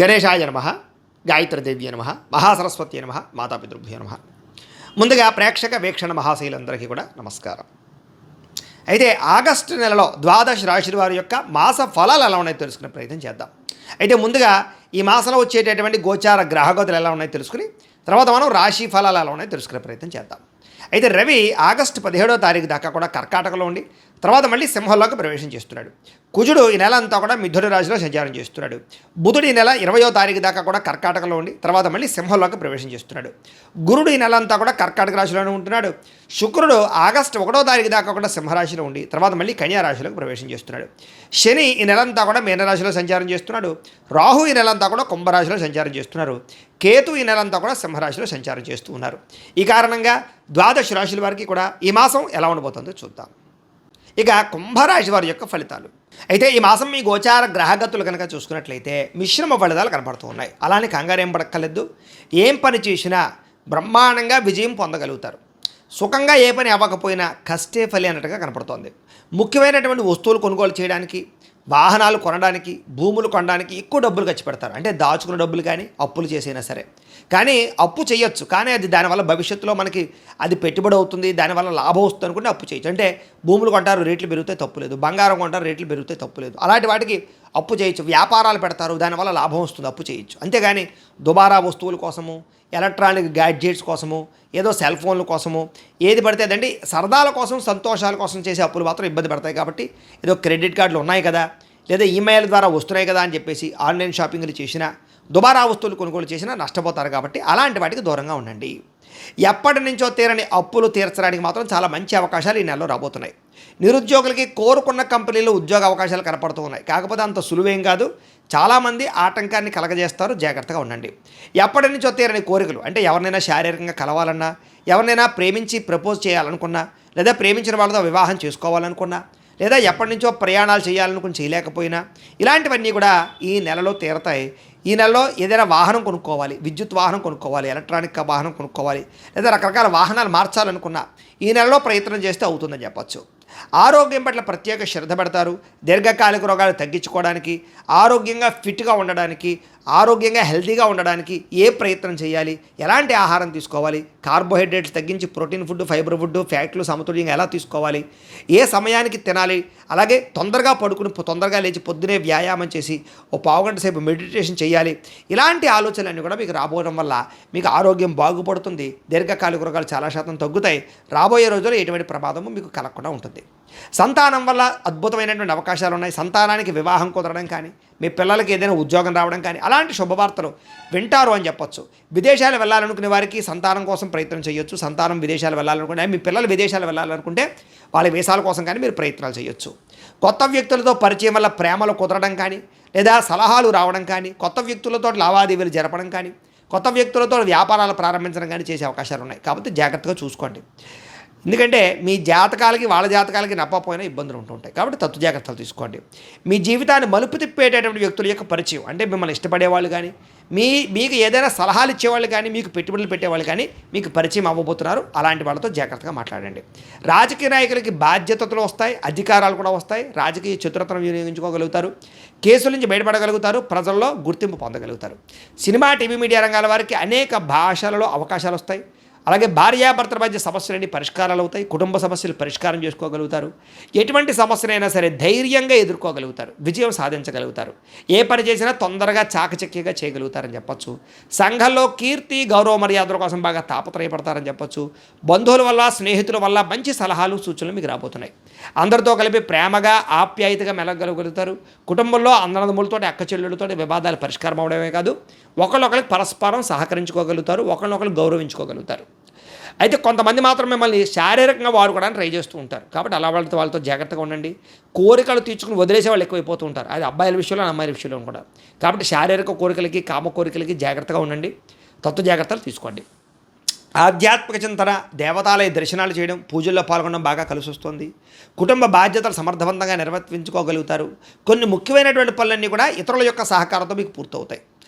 గణేశాయ నమః, గాయత్రీదేవ్య నమః, మహాసరస్వతి నమః, మాతాపితృభ్యో నమః. ముందుగా ప్రేక్షక వీక్షణ మహాశైలందరికీ కూడా నమస్కారం. అయితే ఆగస్టు నెలలో ద్వాదశ రాశి వారి యొక్క మాస ఫలాలు ఎలా ఉన్నాయో తెలుసుకునే ప్రయత్నం చేద్దాం. అయితే ముందుగా ఈ మాసంలో వచ్చేటటువంటి గోచార గ్రహగతులు ఎలా ఉన్నాయో తెలుసుకుని తర్వాత మనం రాశి ఫలాలు ఎలా ఉన్నాయో తెలుసుకునే ప్రయత్నం చేద్దాం. అయితే రవి ఆగస్టు 17వ తారీఖు దాకా కూడా కర్కాటకలో ఉండి తర్వాత మళ్ళీ సింహంలోకి ప్రవేశం చేస్తున్నాడు. కుజుడు ఈ నెల అంతా కూడా మిథున రాశిలో సంచారం చేస్తున్నాడు. బుధుడు ఈ నెల 20వ తారీఖు దాకా కూడా కర్కాటకలో ఉండి తర్వాత మళ్ళీ సింహంలోకి ప్రవేశం చేస్తున్నాడు. గురుడు ఈ నెల అంతా కూడా కర్కాటక రాశిలోనే ఉంటున్నాడు. శుక్రుడు ఆగస్టు 1వ తారీఖు దాకా కూడా సింహరాశిలో ఉండి తర్వాత మళ్ళీ కన్యా రాశిలోకి ప్రవేశం చేస్తున్నాడు. శని ఈ నెలంతా కూడా మీనరాశిలో సంచారం చేస్తున్నాడు. రాహు ఈ నెలంతా కూడా కుంభరాశిలో సంచారం చేస్తున్నారు. కేతు ఈ నెలంతా కూడా సింహరాశిలో సంచారం చేస్తూ ఉన్నారు. ఈ కారణంగా ద్వాదశ రాశుల వారికి కూడా ఈ మాసం ఎలా ఉండబోతుందో చూద్దాం. ఇక కుంభరాశి వారి యొక్క ఫలితాలు. అయితే ఈ మాసం మీ గోచార గ్రహగతులు కనుక చూసుకున్నట్లయితే మిశ్రమ ఫలితాలు కనపడుతూ ఉన్నాయి. అలానే కంగారు ఏం పడక్కర్లేదు. ఏం పని చేసినా బ్రహ్మాండంగా విజయం పొందగలుగుతారు. సుఖంగా ఏ పని అవ్వకపోయినా కష్టే ఫలి అన్నట్టుగా కనపడుతోంది. ముఖ్యమైనటువంటి వస్తువులు కొనుగోలు చేయడానికి, వాహనాలు కొనడానికి, భూములు కొనడానికి ఎక్కువ డబ్బులు ఖర్చు పెడతారు. అంటే దాచుకున్న డబ్బులు కానీ అప్పులు చేసైనా సరే. కానీ అప్పు చేయొచ్చు, కానీ అది దానివల్ల భవిష్యత్తులో మనకి అది పెట్టుబడి అవుతుంది, దానివల్ల లాభం వస్తుంది అనుకుంటే అప్పు చేయొచ్చు. అంటే భూములు కొంటారు, రేట్లు పెరిగితే తప్పులేదు. బంగారం కొంటారు, రేట్లు పెరిగితే తప్పులేదు. అలాంటి వాటికి అప్పు చేయొచ్చు. వ్యాపారాలు పెడతారు, దానివల్ల లాభం వస్తుంది, అప్పు చేయొచ్చు. అంతేగాని దుబారా వస్తువుల కోసము, ఎలక్ట్రానిక్ గ్యాడ్జెట్స్ కోసము, ఏదో సెల్ ఫోన్ల కోసము ఏది పడితే అదండి సరదాల కోసం, సంతోషాల కోసం చేసే అప్పులు మాత్రం ఇబ్బంది పడతాయి. కాబట్టి ఏదో క్రెడిట్ కార్డులు ఉన్నాయి కదా, లేదా ఈమెయిల్ ద్వారా వస్తున్నాయి కదా అని చెప్పేసి ఆన్లైన్ షాపింగ్లు చేసినా, దుబారా వస్తువులు కొనుగోలు చేసినా నష్టపోతారు. కాబట్టి అలాంటి వాటికి దూరంగా ఉండండి. ఎప్పటి నుంచో తీరని అప్పులు తీర్చడానికి మాత్రం చాలా మంచి అవకాశాలు ఈ నెలలో రాబోతున్నాయి. నిరుద్యోగులకి కోరుకున్న కంపెనీలో ఉద్యోగ అవకాశాలు కనపడుతూ ఉన్నాయి. కాకపోతే అంత సులువేం కాదు, చాలామంది ఆటంకాన్ని కలగజేస్తారు. జాగ్రత్తగా ఉండండి. ఎప్పటి నుంచో తీరని కోరికలు, అంటే ఎవరినైనా శారీరకంగా కలవాలన్నా, ఎవరినైనా ప్రేమించి ప్రపోజ్ చేయాలనుకున్నా, లేదా ప్రేమించిన వాళ్ళతో వివాహం చేసుకోవాలనుకున్నా, లేదా ఎప్పటి నుంచో ప్రయాణాలు చేయాలనుకుని చేయలేకపోయినా ఇలాంటివన్నీ కూడా ఈ నెలలో తీరతాయి. ఈ నెలలో ఏదైనా వాహనం కొనుక్కోవాలి, విద్యుత్ వాహనం కొనుక్కోవాలి, ఎలక్ట్రానిక్ వాహనం కొనుక్కోవాలి, లేదా రకరకాల వాహనాలు మార్చాలనుకున్నా ఈ నెలలో ప్రయత్నం చేస్తే అవుతుందని చెప్పచ్చు. ఆరోగ్యం పట్ల ప్రత్యేక శ్రద్ధ పెడతారు. దీర్ఘకాలిక రోగాలు తగ్గించుకోవడానికి, ఆరోగ్యంగా ఫిట్గా ఉండడానికి, ఆరోగ్యంగా హెల్తీగా ఉండడానికి ఏ ప్రయత్నం చేయాలి, ఎలాంటి ఆహారం తీసుకోవాలి, కార్బోహైడ్రేట్స్ తగ్గించి ప్రోటీన్ ఫుడ్, ఫైబర్ ఫుడ్, ఫ్యాట్లు సమతుల్యంగా ఎలా తీసుకోవాలి, ఏ సమయానికి తినాలి, అలాగే తొందరగా పడుకుని తొందరగా లేచి పొద్దునే వ్యాయామం చేసి ఓ పావుగంట సేపు మెడిటేషన్ చేయాలి. ఇలాంటి ఆలోచనలన్నీ కూడా మీకు రాబోవడం వల్ల మీకు ఆరోగ్యం బాగుపడుతుంది. దీర్ఘకాలిక రోగాలు చాలా శాతం తగ్గుతాయి. రాబోయే రోజుల్లో ఎటువంటి ప్రమాదము మీకు కలగకుండా ఉంటుంది. సంతానం వల్ల అద్భుతమైనటువంటి అవకాశాలు ఉన్నాయి. సంతానానికి వివాహం కుదరడం కానీ, మీ పిల్లలకి ఏదైనా ఉద్యోగం రావడం కానీ అలాంటి శుభవార్తలు వింటారు అని చెప్పొచ్చు. విదేశాలు వెళ్ళాలనుకునే వారికి సంతానం కోసం ప్రయత్నం చేయొచ్చు. సంతానం విదేశాలు వెళ్ళాలనుకుంటే, మీ పిల్లలు విదేశాలు వెళ్ళాలనుకుంటే వాళ్ళ వీసాల కోసం కానీ మీరు ప్రయత్నాలు చేయొచ్చు. కొత్త వ్యక్తులతో పరిచయం వల్ల ప్రేమలు కుదరడం కానీ, లేదా సలహాలు రావడం కానీ, కొత్త వ్యక్తులతో లావాదేవీలు జరపడం కానీ, కొత్త వ్యక్తులతో వ్యాపారాలు ప్రారంభించడం కానీ చేసే అవకాశాలు ఉన్నాయి. కాబట్టి జాగ్రత్తగా చూసుకోండి. ఎందుకంటే మీ జాతకాలకి వాళ్ళ జాతకాలకి నప్పపోయినా ఇబ్బందులు ఉంటుంటాయి. కాబట్టి తత్తు జాగ్రత్తలు తీసుకోండి. మీ జీవితాన్ని మలుపు తిప్పేటటువంటి వ్యక్తుల యొక్క పరిచయం, అంటే మిమ్మల్ని ఇష్టపడేవాళ్ళు కానీ, మీకు ఏదైనా సలహాలు ఇచ్చేవాళ్ళు కానీ, మీకు పెట్టుబడులు పెట్టేవాళ్ళు కానీ మీకు పరిచయం అవ్వబోతున్నారు. అలాంటి వాళ్ళతో జాగ్రత్తగా మాట్లాడండి. రాజకీయ నాయకులకి బాధ్యతలు వస్తాయి, అధికారాలు కూడా వస్తాయి. రాజకీయ చతురతను వినియోగించుకోగలుగుతారు. కేసుల నుంచి బయటపడగలుగుతారు. ప్రజల్లో గుర్తింపు పొందగలుగుతారు. సినిమా, టీవీ, మీడియా రంగాల వారికి అనేక భాషలలో అవకాశాలు వస్తాయి. అలాగే భార్యాభర్తల మధ్య సమస్యలన్నీ పరిష్కారాలు అవుతాయి. కుటుంబ సమస్యలు పరిష్కారం చేసుకోగలుగుతారు. ఎటువంటి సమస్యనైనా సరే ధైర్యంగా ఎదుర్కోగలుగుతారు. విజయం సాధించగలుగుతారు. ఏ పని చేసినా తొందరగా చాకచక్యంగా చేయగలుగుతారని చెప్పొచ్చు. సంఘంలో కీర్తి, గౌరవ మర్యాదల కోసం బాగా తాపత్రయపడతారని చెప్పొచ్చు. బంధువుల వల్ల, స్నేహితుల వల్ల మంచి సలహాలు, సూచనలు మీకు రాబోతున్నాయి. అందరితో కలిపి ప్రేమగా, ఆప్యాయతగా మెలగలుగుతారు. కుటుంబంలో అన్నదమ్ములతో, అక్క చెల్లెళ్ళతో వివాదాలు పరిష్కారం అవడమే కాదు, ఒకళ్ళొకరికి పరస్పరం సహకరించుకోగలుగుతారు. ఒకళ్ళొకరు గౌరవించుకోగలుగుతారు. అయితే కొంతమంది మాత్రం మిమ్మల్ని శారీరకంగా వాడుకోవడానికి ట్రై చేస్తూ ఉంటారు. కాబట్టి అలా వాళ్ళతో జాగ్రత్తగా ఉండండి. కోరికలు తీర్చుకుని వదిలేసే వాళ్ళు ఎక్కువైపోతూ ఉంటారు. అది అబ్బాయిల విషయంలో, అమ్మాయిల విషయంలో కూడా. కాబట్టి శారీరక కోరికలకి, కామ కోరికలకి జాగ్రత్తగా ఉండండి. తత్వ జాగ్రత్తలు తీసుకోండి. ఆధ్యాత్మిక చింతన, దేవతాలయ దర్శనాలు చేయడం, పూజల్లో పాల్గొనడం బాగా కలిసి వస్తుంది. కుటుంబ బాధ్యతలు సమర్థవంతంగా నిర్వర్తించుకోగలుగుతారు. కొన్ని ముఖ్యమైనటువంటి పనులన్నీ కూడా ఇతరుల యొక్క సహకారంతో మీకు పూర్తవుతాయి.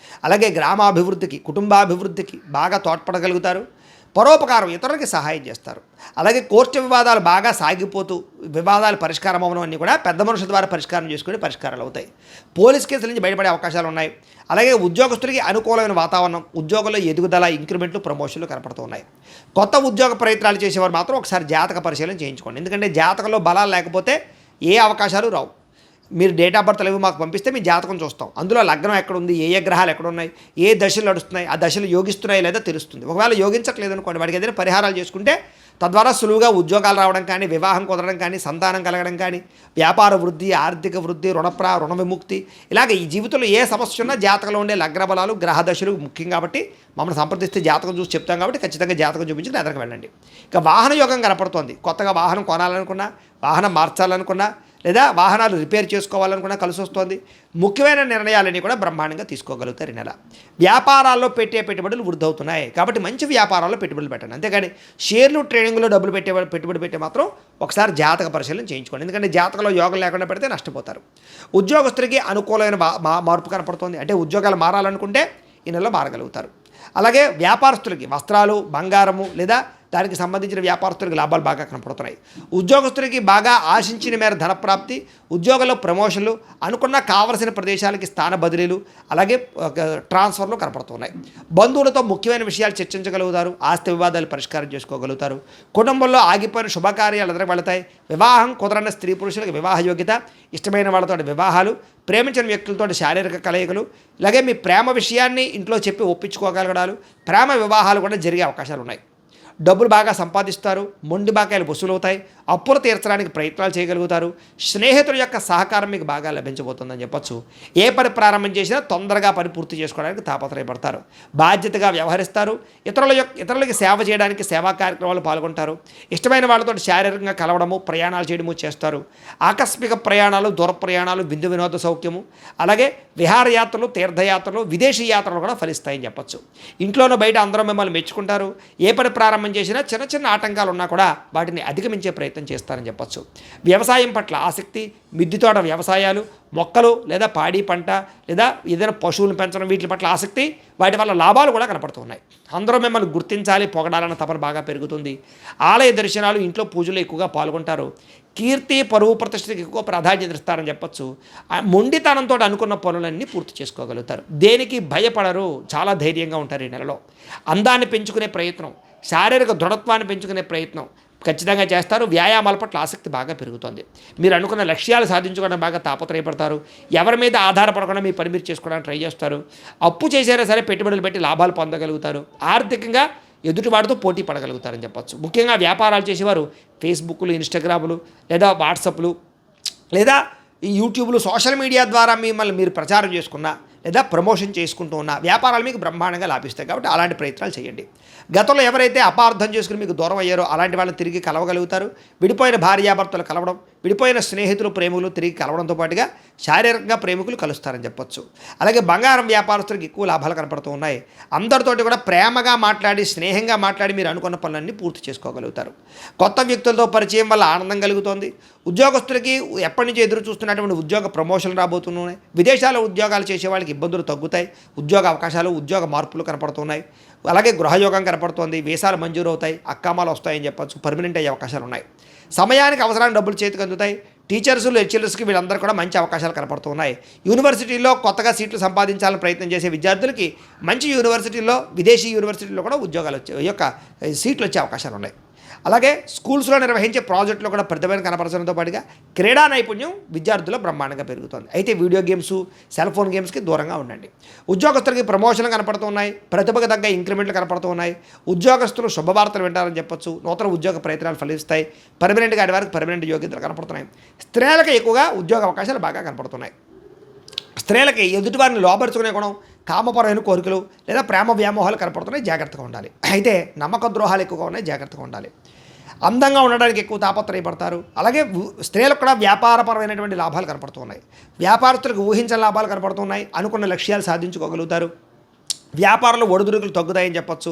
అలాగే గ్రామాభివృద్ధికి, కుటుంబాభివృద్ధికి బాగా తోడ్పడగలుగుతారు. పరోపకారం, ఇతరులకి సహాయం చేస్తారు. అలాగే కోర్టు వివాదాలు బాగా సాగిపోతూ వివాదాలు పరిష్కారం అవ్వడం అన్నీ కూడా పెద్ద మనుషుల ద్వారా పరిష్కారం చేసుకుని పరిష్కారాలు అవుతాయి. పోలీస్ కేసుల నుంచి బయటపడే అవకాశాలు ఉన్నాయి. అలాగే ఉద్యోగస్తులకి అనుకూలమైన వాతావరణం, ఉద్యోగంలో ఎదుగుదల, ఇంక్రిమెంట్లు, ప్రమోషన్లు కనపడుతున్నాయి. కొత్త ఉద్యోగ ప్రయత్నాలు చేసేవారు మాత్రం ఒకసారి జాతక పరిశీలన చేయించుకోండి. ఎందుకంటే జాతకంలో బలాలు లేకపోతే ఏ అవకాశాలు రావు. మీరు డేట్ ఆఫ్ బర్త్లు అవి మాకు పంపిస్తే మీ జాతకం చూస్తాం. అందులో లగ్నం ఎక్కడుంది, ఏ గ్రహాలు ఎక్కడున్నాయి, ఏ దశలు నడుస్తున్నాయి, ఆ దశలు యోగిస్తున్నాయి లేదా తెలుస్తుంది. ఒకవేళ యోగించట్లేదు అనుకోండి, వాడికి ఏదైనా పరిహారాలు చేసుకుంటే తద్వారా సులువుగా ఉద్యోగాలు రావడం కానీ, వివాహం కుదరడం కానీ, సంతానం కలగడం కానీ, వ్యాపార వృద్ధి, ఆర్థిక వృద్ధి, రుణ విముక్తి, ఇలాగ ఈ జీవితంలో ఏ సమస్య ఉన్నా జాతకంలో ఉండే లగ్న బలాలు, గ్రహ దశలు ముఖ్యం కాబట్టి మమ్మల్ని సంప్రదిస్తే జాతకం చూసి చెప్తాం కాబట్టి ఖచ్చితంగా జాతకం చూపించి ఎదరికి వెళ్ళండి. ఇక వాహన యోగం కనపడుతోంది. కొత్తగా వాహనం కొనాలనుకున్నా, వాహనం మార్చాలనుకున్నా, లేదా వాహనాలు రిపేర్ చేసుకోవాలనుకున్నా కలిసి వస్తుంది. ముఖ్యమైన నిర్ణయాలన్నీ కూడా బ్రహ్మాండంగా తీసుకోగలుగుతారు ఈ నెల. వ్యాపారాల్లో పెట్టే పెట్టుబడులు వృద్ధి అవుతున్నాయి కాబట్టి మంచి వ్యాపారాల్లో పెట్టుబడులు పెట్టండి. అంతేగాని షేర్లు, ట్రేడింగ్లో డబ్బులు పెట్టుబడి పెట్టే మాత్రం ఒకసారి జాతక పరిశీలన చేయించుకోండి. ఎందుకంటే జాతకంలో యోగం లేకుండా పెడితే నష్టపోతారు. ఉద్యోగస్తులకి అనుకూలమైన మార్పు కనపడుతుంది. అంటే ఉద్యోగాలు మారాలనుకుంటే ఈ నెలలో మారగలుగుతారు. అలాగే వ్యాపారస్తులకి వస్త్రాలు, బంగారము లేదా దానికి సంబంధించిన వ్యాపారస్తులకి లాభాలు బాగా కనపడుతున్నాయి. ఉద్యోగస్తులకి బాగా ఆశించిన మేర ధనప్రాప్తి, ఉద్యోగంలో ప్రమోషన్లు, అనుకున్న కావలసిన ప్రదేశాలకి స్థాన బదిలీలు, అలాగే ట్రాన్స్ఫర్లు కనపడుతున్నాయి. బంధువులతో ముఖ్యమైన విషయాలు చర్చించగలుగుతారు. ఆస్తి వివాదాలు పరిష్కారం చేసుకోగలుగుతారు. కుటుంబంలో ఆగిపోయిన శుభకార్యాలు ఎదురు వెళతాయి. వివాహం కుదరని స్త్రీ పురుషులకు వివాహ యోగ్యత, ఇష్టమైన వాళ్ళతో వివాహాలు, ప్రేమించిన వ్యక్తులతో శారీరక కలయికలు, ఇలాగే మీ ప్రేమ విషయాన్ని ఇంట్లో చెప్పి ఒప్పించుకోగలగడాలు, ప్రేమ వివాహాలు కూడా జరిగే అవకాశాలు ఉన్నాయి. డబ్బులు బాగా సంపాదిస్తారు. మొండి బాకాయలు వసూలవుతాయి. అప్పులు తీర్చడానికి ప్రయత్నాలు చేయగలుగుతారు. స్నేహితుల యొక్క సహకారం మీకు బాగా లభించబోతుందని చెప్పొచ్చు. ఏ పని ప్రారంభం చేసినా తొందరగా పని పూర్తి చేసుకోవడానికి తాపత్రయపడతారు. బాధ్యతగా వ్యవహరిస్తారు. ఇతరులకి సేవ చేయడానికి సేవా కార్యక్రమాలు పాల్గొంటారు. ఇష్టమైన వాళ్ళతో శారీరకంగా కలవడము, ప్రయాణాలు చేయడము చేస్తారు. ఆకస్మిక ప్రయాణాలు, దూర ప్రయాణాలు, విందు వినోద సౌఖ్యము, అలాగే విహారయాత్రలు, తీర్థయాత్రలు, విదేశీ యాత్రలు కూడా ఫలిస్తాయని చెప్పొచ్చు. ఇంట్లోనూ బయట అందరూ మిమ్మల్ని మెచ్చుకుంటారు. ఏ పని ప్రారంభం చేసినా చిన్న చిన్న ఆటంకాలు ఉన్నా కూడా వాటిని అధిగమించే ప్రయత్నం చేస్తారని చెప్పొచ్చు. వ్యవసాయం పట్ల ఆసక్తి, మిద్దె తోట వ్యవసాయాలు, మొక్కలు లేదా పాడి పంట లేదా ఏదైనా పశువులను పెంచడం, వీటి పట్ల ఆసక్తి, వాటి వల్ల లాభాలు కూడా కనపడుతున్నాయి. అందరూ మిమ్మల్ని గుర్తించాలి, పొగడాలన్న తపన బాగా పెరుగుతుంది. ఆలయ దర్శనాలు, ఇంట్లో పూజలు ఎక్కువగా పాల్గొంటారు. కీర్తి, పరువు, ప్రతిష్టకి ఎక్కువ ప్రాధాన్యత ఇస్తారని చెప్పొచ్చు. మొండితనంతో అనుకున్న పనులన్నీ పూర్తి చేసుకోగలుగుతారు. దేనికి భయపడరు. చాలా ధైర్యంగా ఉంటారు ఈ నెలలో. అందాన్ని పెంచుకునే ప్రయత్నం, శారీరక దృఢత్వాన్ని పెంచుకునే ప్రయత్నం ఖచ్చితంగా చేస్తారు. వ్యాయామాల పట్ల ఆసక్తి బాగా పెరుగుతుంది. మీరు అనుకున్న లక్ష్యాలు సాధించుకోవడం బాగా తాపత్రయపడతారు. ఎవరి మీద ఆధారపడకుండా మీ పని మీరు చేసుకోవడానికి ట్రై చేస్తారు. అప్పు చేసైనా సరే పెట్టుబడులు పెట్టి లాభాలు పొందగలుగుతారు. ఆర్థికంగా ఎదుటివాడితో పోటీ పడగలుగుతారని చెప్పొచ్చు. ముఖ్యంగా వ్యాపారాలు చేసేవారు ఫేస్బుక్లు, ఇన్స్టాగ్రాములు లేదా వాట్సాప్లు లేదా ఈ యూట్యూబ్లు, సోషల్ మీడియా ద్వారా మిమ్మల్ని మీరు ప్రచారం చేసుకున్నా లేదా ప్రమోషన్ చేసుకుంటూ ఉన్న వ్యాపారాలు మీకు బ్రహ్మాండంగా లాభిస్తాయి. కాబట్టి అలాంటి ప్రయత్నాలు చేయండి. గతంలో ఎవరైతే అపార్థం చేసుకుని మీకు దూరం అయ్యారో అలాంటి వాళ్ళని తిరిగి కలవగలుగుతారు. విడిపోయిన భార్యాభర్తలు కలవడం, విడిపోయిన స్నేహితులు, ప్రేమికులు తిరిగి కలవడంతో పాటుగా శారీరకంగా ప్రేమికులు కలుస్తారని చెప్పొచ్చు. అలాగే బంగారం వ్యాపారస్తులకు ఎక్కువ లాభాలు కనపడుతూ ఉన్నాయి. అందరితోటి కూడా ప్రేమగా మాట్లాడి, స్నేహంగా మాట్లాడి మీరు అనుకున్న పనులన్నీ పూర్తి చేసుకోగలుగుతారు. కొత్త వ్యక్తులతో పరిచయం వల్ల ఆనందం కలుగుతోంది. ఉద్యోగస్తులకి ఎప్పటి నుంచి ఎదురు చూస్తున్నటువంటి ఉద్యోగ ప్రమోషన్లు రాబోతున్నాయి. విదేశాల్లో ఉద్యోగాలు చేసే వాళ్ళకి ఇబ్బందులు తగ్గుతాయి. ఉద్యోగ అవకాశాలు, ఉద్యోగ మార్పులు కనపడుతున్నాయి. అలాగే గృహయోగం కనపడుతోంది. వీసాలు మంజూరు అవుతాయి. అక్కామాలు వస్తాయని చెప్పొచ్చు. పర్మనెంట్ అయ్యే అవకాశాలు ఉన్నాయి. సమయానికి అవసరానికి డబ్బులు చేతికి అందుతాయి. టీచర్స్, లెక్చరర్స్కి వీళ్ళందరూ కూడా మంచి అవకాశాలు కనపడుతున్నాయి. యూనివర్సిటీల్లో కొత్తగా సీట్లు సంపాదించాలని ప్రయత్నం చేసే విద్యార్థులకి మంచి యూనివర్సిటీల్లో, విదేశీ యూనివర్సిటీల్లో కూడా ఉద్యోగాలు సీట్లు వచ్చే అవకాశాలు ఉన్నాయి. అలాగే స్కూల్స్లో నిర్వహించే ప్రాజెక్టులో కూడా ప్రతిభను కనపరచడంతో పాటుగా క్రీడా నైపుణ్యం విద్యార్థుల్లో బ్రహ్మాండంగా పెరుగుతుంది. అయితే వీడియో గేమ్స్, సెల్ ఫోన్ గేమ్స్కి దూరంగా ఉండండి. ఉద్యోగస్తులకి ప్రమోషన్లు కనపడుతున్నాయి. ప్రతిభకు తగ్గ ఇంక్రిమెంట్లు కనపడుతూ ఉన్నాయి. ఉద్యోగస్తులు శుభవార్తలు వింటారని చెప్పొచ్చు. నూతన ఉద్యోగ ప్రయత్నాలు ఫలిస్తాయి. పర్మనెంట్గా ఆడి వారికి పర్మనెంట్ యోగ్యతలు కనపడుతున్నాయి. స్త్రీలకు ఎక్కువగా ఉద్యోగ అవకాశాలు బాగా కనపడుతున్నాయి. స్త్రీలకి ఎదుటివారిని లోపరుచుకునే గుణం, కామపరమైన కోరికలు లేదా ప్రేమ వ్యామోహాలు కనపడుతున్నాయి. జాగ్రత్తగా ఉండాలి. అయితే నమ్మక ద్రోహాలు ఎక్కువగా ఉన్నాయి. జాగ్రత్తగా ఉండాలి. అందంగా ఉండడానికి ఎక్కువ తాపత్రయపడతారు. అలాగే స్త్రీలకు కూడా వ్యాపారపరమైనటువంటి లాభాలు కనపడుతున్నాయి. వ్యాపారస్తులకు ఊహించని లాభాలు కనపడుతున్నాయి. అనుకున్న లక్ష్యాలు సాధించుకోగలుగుతారు. వ్యాపారంలో ఒడిదుడుకులు తగ్గుతాయని చెప్పొచ్చు.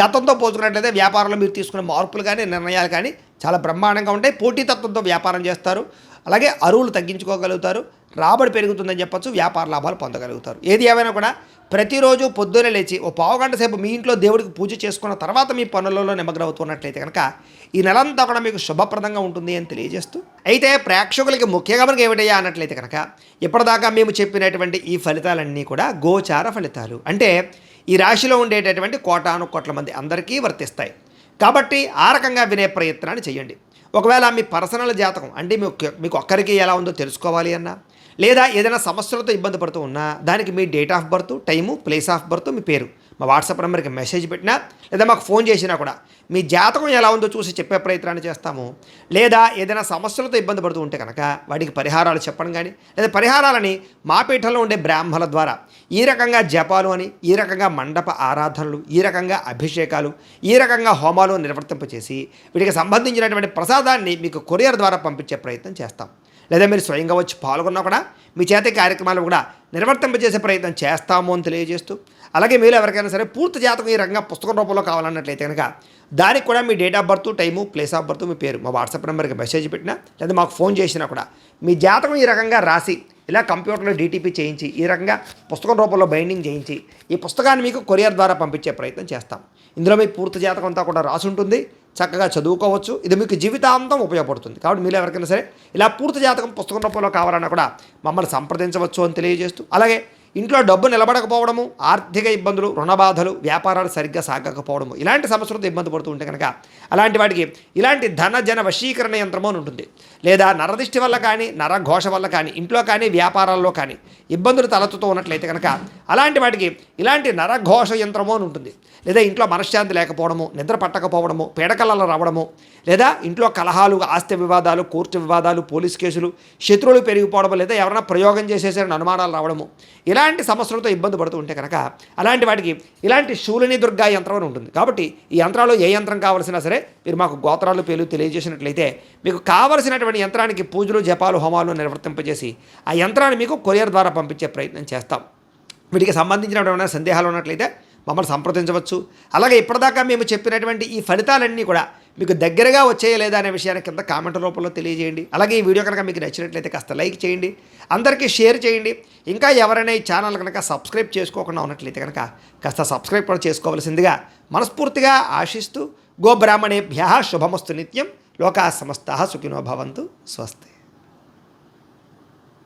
గతంతో పోల్చుకున్నట్లయితే వ్యాపారంలో మీరు తీసుకున్న మార్పులు కానీ, నిర్ణయాలు కానీ చాలా బ్రహ్మాండంగా ఉంటాయి. పోటీతత్వంతో వ్యాపారం చేస్తారు. అలాగే అరువులు తగ్గించుకోగలుగుతారు. రాబడి పెరుగుతుందని చెప్పొచ్చు. వ్యాపార లాభాలు పొందగలుగుతారు. ఏది ఏమైనా కూడా ప్రతిరోజు పొద్దున్నే లేచి ఓ పావుగంట సేపు మీ ఇంట్లో దేవుడికి పూజ చేసుకున్న తర్వాత మీ పనులలో నిమగ్నమవుతున్నట్లయితే కనుక ఈ నెలంతా కూడా మీకు శుభప్రదంగా ఉంటుంది అని తెలియజేస్తూ, అయితే ప్రేక్షకులకి ముఖ్యంగా మనకి ఏమిటయ్యా అన్నట్లయితే కనుక ఇప్పటిదాకా మేము చెప్పినటువంటి ఈ ఫలితాలన్నీ కూడా గోచార ఫలితాలు. అంటే ఈ రాశిలో ఉండేటటువంటి కోటాను కోట్ల మంది అందరికీ వర్తిస్తాయి. కాబట్టి ఆ రకంగా వినే ప్రయత్నాన్ని చేయండి. ఒకవేళ మీ పర్సనల్ జాతకం అంటే మీకు ఒక్కరికి ఎలా ఉందో తెలుసుకోవాలి అన్నా, లేదా ఏదైనా సమస్యలతో ఇబ్బంది పడుతూ ఉన్నా దానికి మీ date of birth, time, place of birth, మీ పేరు మా వాట్సాప్ నెంబర్కి మెసేజ్ పెట్టినా లేదా మాకు ఫోన్ చేసినా కూడా మీ జాతకం ఎలా ఉందో చూసి చెప్పే ప్రయత్నాన్ని చేస్తాము. లేదా ఏదైనా సమస్యలతో ఇబ్బంది పడుతూ ఉంటే కనుక వాటికి పరిహారాలు చెప్పడం కానీ, లేదా పరిహారాలని మా పీఠంలో ఉండే బ్రాహ్మణుల ద్వారా ఈ రకంగా జపాలు అని, ఈ రకంగా మండప ఆరాధనలు, ఈ రకంగా అభిషేకాలు, ఈ రకంగా హోమాలు నిర్వర్తింపచేసి వీటికి సంబంధించినటువంటి ప్రసాదాన్ని మీకు కొరియర్ ద్వారా పంపించే ప్రయత్నం చేస్తాం. లేదా మీరు స్వయంగా వచ్చి పాల్గొన్నా కూడా మీ చేత కార్యక్రమాలు కూడా నిర్వర్తింపజేసే ప్రయత్నం చేస్తాము అని తెలియజేస్తూ, అలాగే మీరు ఎవరికైనా సరే పూర్తి జాతకం ఈ రకంగా పుస్తకం రూపంలో కావాలన్నట్లయితే కనుక దానికి కూడా మీ date of birth, time, place of birth, మీ పేరు మా వాట్సాప్ నెంబర్కి మెసేజ్ పెట్టినా లేదా మాకు ఫోన్ చేసినా కూడా మీ జాతకం ఈ రకంగా రాసి ఇలా కంప్యూటర్లో డీటీపీ చేయించి ఈ రకంగా పుస్తకం రూపంలో బైండింగ్ చేయించి ఈ పుస్తకాన్ని మీకు కొరియర్ ద్వారా పంపించే ప్రయత్నం చేస్తాం. ఇందులో మీ పూర్తి జాతకం అంతా కూడా రాసి ఉంటుంది. చక్కగా చదువుకోవచ్చు. ఇది మీకు జీవితాంతం ఉపయోగపడుతుంది. కాబట్టి మీరు ఎవరికైనా సరే ఇలా పూర్తి జాతకం పుస్తకం రూపంలో కావాలన్నా కూడా మమ్మల్ని సంప్రదించవచ్చు అని తెలియజేస్తూ, అలాగే ఇంట్లో డబ్బు నిలబడకపోవడము, ఆర్థిక ఇబ్బందులు, రుణబాధలు, వ్యాపారాలు సరిగ్గా సాగకపోవడము, ఇలాంటి సమస్యలతో ఇబ్బంది పడుతూ ఉంటే కనుక అలాంటి వాటికి ఇలాంటి ధన జన వశీకరణ యంత్రము అని ఉంటుంది. లేదా నరదిష్టి వల్ల కానీ, నరఘోష వల్ల కానీ, ఇంట్లో కానీ వ్యాపారాల్లో కానీ ఇబ్బందులు తలెత్తుతూ ఉన్నట్లయితే కనుక అలాంటి వాటికి ఇలాంటి నరఘోష యంత్రము అని ఉంటుంది. లేదా ఇంట్లో మనశ్శాంతి లేకపోవడము, నిద్ర పట్టకపోవడము, పీడకలలో రావడము, లేదా ఇంట్లో కలహాలు, ఆస్తి వివాదాలు, కోర్టు వివాదాలు, పోలీస్ కేసులు, శత్రువులు పెరిగిపోవడము, లేదా ఎవరైనా ప్రయోగం చేసేసారని అనుమానాలు రావడము, ఇలాంటి సమస్యలతో ఇబ్బంది పడుతూ ఉంటే కనుక అలాంటి వాటికి ఇలాంటి శూలిని దుర్గా యంత్రం అని ఉంటుంది. కాబట్టి ఈ యంత్రాలు ఏ యంత్రం కావాల్సినా సరే మీరు మాకు గోత్రాలు పేర్లు తెలియజేసినట్లయితే మీకు కావలసినటువంటి యంత్రానికి పూజలు, జపాలు, హోమాలు నిర్వర్తింపజేసి ఆ యంత్రాన్ని మీకు కొరియర్ ద్వారా పంపించే ప్రయత్నం చేస్తాం. వీటికి సంబంధించినటువంటి సందేహాలు ఉన్నట్లయితే మమ్మల్ని సంప్రదించవచ్చు. అలాగే ఇప్పటిదాకా మేము చెప్పినటువంటి ఈ ఫలితాలన్నీ కూడా మీకు దగ్గరగా వచ్చేయ లేదా అనే విషయాన్ని కింద కామెంట్ రూపంలో తెలియజేయండి. అలాగే ఈ వీడియో కనుక మీకు నచ్చినట్లయితే కాస్త లైక్ చేయండి, అందరికీ షేర్ చేయండి. ఇంకా ఎవరైనా ఈ ఛానల్ కనుక సబ్స్క్రైబ్ చేసుకోకుండా ఉన్నట్లయితే కనుక కాస్త సబ్స్క్రైబ్ కూడా చేసుకోవాల్సిందిగా మనస్ఫూర్తిగా ఆశిస్తూ, గోబ్రాహ్మణేభ్యః శుభమస్తు నిత్యం, లోకాః సమస్తాః సుఖినో భవంతు. స్వస్తి.